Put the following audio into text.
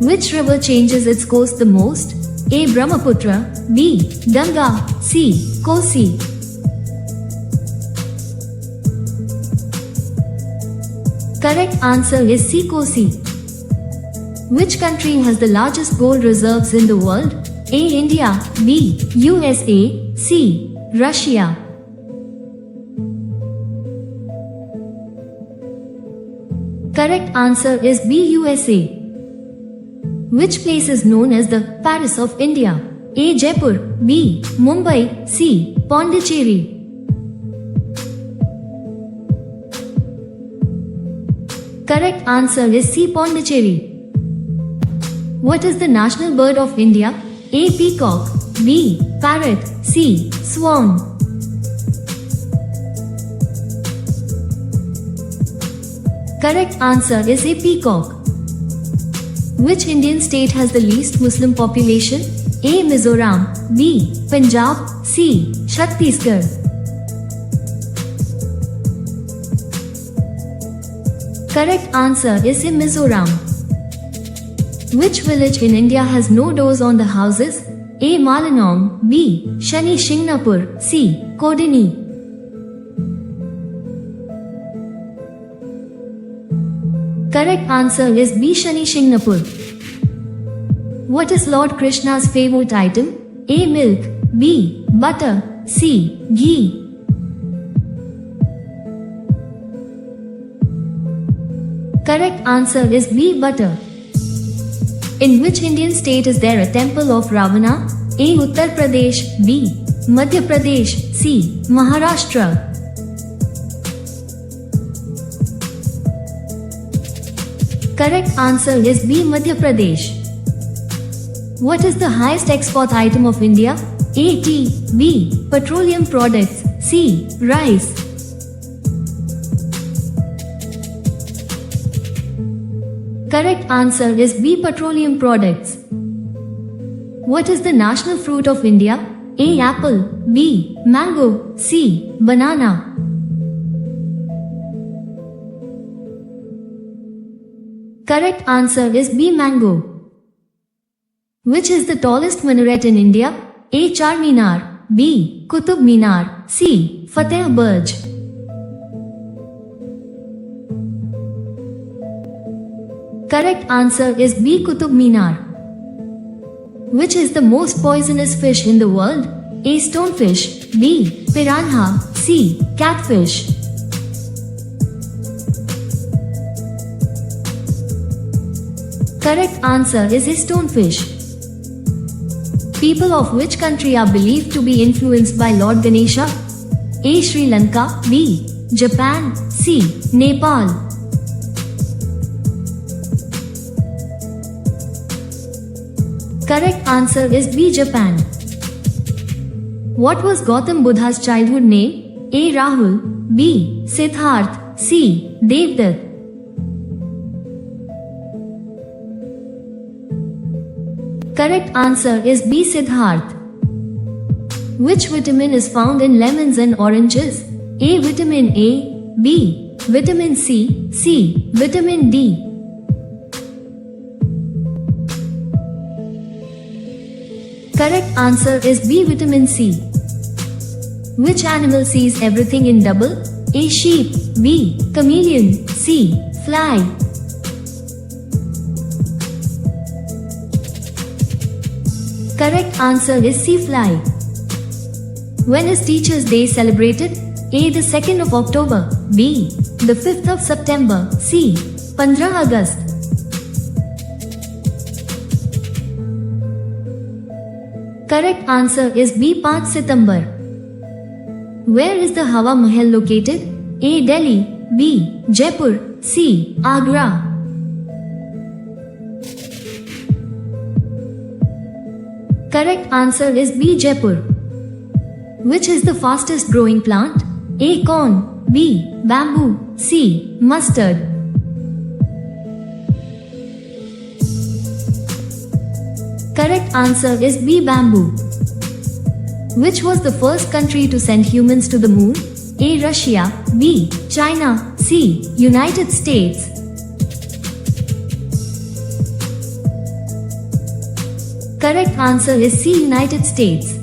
Which river changes its course the most? A. Brahmaputra, B. Ganga, C. Kosi. Correct answer is C. Kosi. Which country has the largest gold reserves in the world? A. India, B. USA, C. Russia. Correct answer is B. USA. Which place is known as the Paris of India? A. Jaipur, B. Mumbai, C. Pondicherry. Correct answer is C. Pondicherry. What is the national bird of India? A. Peacock, B. Parrot, C. Swan. Correct answer is A. Peacock. Which Indian state has the least Muslim population? A. Mizoram, B. Punjab, C. Chhattisgarh. Correct answer is A. Mizoram. Which village in India has no doors on the houses? A. Malanong, B. Shani Shingnapur, C. Kodini. Correct answer is B. Shani Shingnapur. What is Lord Krishna's favorite item? A. Milk, B. Butter, C. Ghee. Correct answer is B. Butter. In which Indian state is there a temple of Ravana? A. Uttar Pradesh, B. Madhya Pradesh, C. Maharashtra. Correct answer is B. Madhya Pradesh. What is the highest export item of India? A. Tea, B. Petroleum products, C. Rice. Correct answer is B. Petroleum products. What is the national fruit of India? A. Apple, B. Mango, C. Banana. Correct answer is B. Mango. Which is the tallest minaret in India? A. Charminar, B. Qutub Minar, C. Fateh Burj. Correct answer is B. Qutub Minar. Which is the most poisonous fish in the world? A. Stonefish, B. Piranha, C. Catfish. Correct answer is A. Stonefish. People of which country are believed to be influenced by Lord Ganesha? A. Sri Lanka, B. Japan, C. Nepal. Correct answer is B. Japan. What was Gautam Buddha's childhood name? A. Rahul, B. Siddharth, C. Devdutt. Correct answer is B. Siddharth. Which vitamin is found in lemons and oranges? A. Vitamin A, B. Vitamin C, C. Vitamin D. Correct answer is B. Vitamin C. Which animal sees everything in double? A. Sheep, B. Chameleon, C. Fly. Correct answer is C. Fly. When is Teachers' Day celebrated? A. The 2nd of October, B. The 5th of September, C. 15 August. Correct answer is B. 5 September. Where is the Hawa Mahal located? A. Delhi, B. Jaipur, C. Agra. Correct answer is B. Jaipur. Which is the fastest growing plant? A. Corn, B. Bamboo, C. Mustard. Correct answer is B. Bamboo. Which was the first country to send humans to the moon? A. Russia, B. China, C. United States. Correct answer is C. United States.